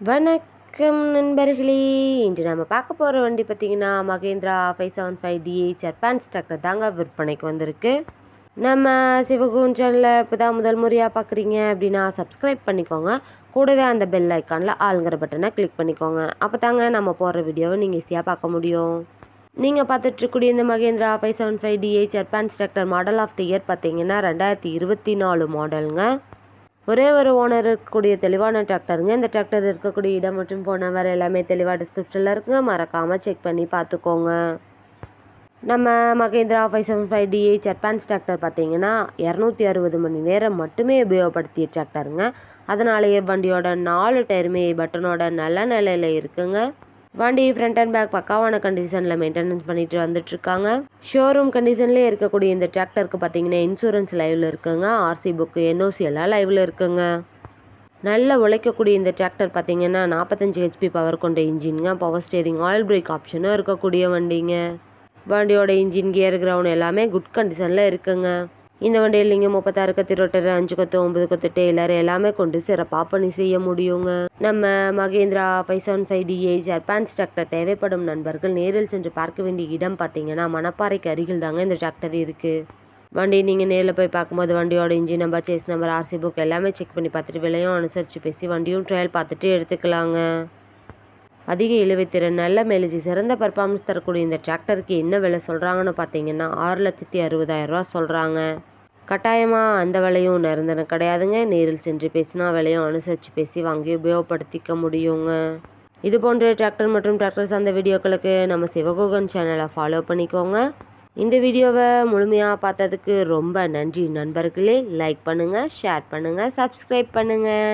வணக்கம் நண்பர்களே. இன்று நம்ம பார்க்க போகிற வண்டி பார்த்திங்கன்னா மகேந்திரா 575DI அட்வான்ஸ் டிராக்டர் தாங்க விற்பனைக்கு வந்திருக்கு. நம்ம சிவகுன் சேனலில் இப்போ தான் முதல் முறையாக பார்க்குறீங்க அப்படின்னா சப்ஸ்கிரைப் பண்ணிக்கோங்க. கூடவே அந்த பெல் ஐக்கானில் ஆளுங்கிற பட்டனை கிளிக் பண்ணிக்கோங்க. அப்போ தாங்க நம்ம போடுற வீடியோவை நீங்கள் ஈஸியாக பார்க்க முடியும். நீங்கள் பார்த்துட்ருக்கூடிய இந்த Mahindra 575DI advance tractor model of the year பார்த்தீங்கன்னா 2024 மாடலுங்க. ஒரே ஒரு ஓனர் இருக்கக்கூடிய தெளிவான டிராக்டருங்க. இந்த டிராக்டர் இருக்கக்கூடிய இடம் மற்றும் போன வர எல்லாமே தெளிவாக டிஸ்கிரிப்ஷனில் இருக்குங்க. மறக்காமல் செக் பண்ணி பார்த்துக்கோங்க. நம்ம மகேந்திரா 575DI அட்வான்ஸ் டிராக்டர் பார்த்தீங்கன்னா 260 மணி நேரம் மட்டுமே உபயோகப்படுத்திய டிராக்டருங்க. அதனாலேயே வண்டியோட 4 டயருமே பட்டனோட நல்ல நிலையில் இருக்குங்க. வண்டி ஃப்ரண்ட் அண்ட் பேக் பக்காவான கண்டிஷனில் மெயின்டெனன்ஸ் பண்ணிட்டு வந்துட்டுருக்காங்க. ஷோரூம் கண்டிஷன்லேயே இருக்கக்கூடிய இந்த டிராக்டருக்கு பார்த்தீங்கன்னா இன்சூரன்ஸ் லைவில் இருக்குங்க. ஆர்சி புக்கு என்ஓசி எல்லாம் லைவில் இருக்குங்க. நல்லா உழைக்கக்கூடிய இந்த டிராக்டர் பார்த்தீங்கன்னா 45 ஹெச்பி பவர் கொண்ட இன்ஜின்ங்க. பவர் ஸ்டேரிங் ஆயில் பிரேக் ஆப்ஷனும் இருக்கக்கூடிய வண்டிங்க. வண்டியோட இன்ஜின் கியர் கிரவுண்ட் எல்லாமே குட் கண்டிஷனில் இருக்குங்க. இந்த வண்டியில் நீங்கள் 36 கத்தி ரொட்டர், 5 கொத்து, 9 கொத்து டெய்லர் எல்லாமே கொண்டு சிறப்பாக பணி செய்ய முடியுங்க. நம்ம மகேந்திரா 575DI அட்வான்ஸ் டிராக்டர் தேவைப்படும் நண்பர்கள் நேரில் சென்று பார்க்க வேண்டிய இடம் பார்த்தீங்கன்னா மணப்பாறைக்கு அருகில் தாங்க இந்த டிராக்டர் இருக்குது. வண்டி நீங்கள் நேரில் போய் பார்க்கும்போது வண்டியோட engine number, chassis number, RC book எல்லாமே செக் பண்ணி பார்த்துட்டு விலையும் அனுசரித்து பேசி வண்டியும் ட்ரையல் பார்த்துட்டு எடுத்துக்கலாங்க. அதிக இழுவைத்திறன், நல்ல மைலேஜ், சிறந்த பர்ஃபார்மன்ஸ் தரக்கூடிய இந்த டிராக்டருக்கு என்ன விலை சொல்கிறாங்கன்னு பார்த்தீங்கன்னா 6,60,000 சொல்கிறாங்க. கட்டாயமாக அந்த விலையும் நிரந்தரம் கிடையாதுங்க. நேரில் சென்று பேசினா விலையும் அனுசரித்து பேசி வாங்கி உபயோகப்படுத்திக்க முடியுங்க. இது போன்ற டிராக்டர் மற்றும் டிராக்டர் சார்ந்த வீடியோக்களுக்கு நம்ம சிவகுகன் சேனலை ஃபாலோ பண்ணிக்கோங்க. இந்த வீடியோவை முழுமையாக பார்த்ததுக்கு ரொம்ப நன்றி நண்பர்களே. லைக் பண்ணுங்கள், ஷேர் பண்ணுங்கள், சப்ஸ்கிரைப் பண்ணுங்கள்.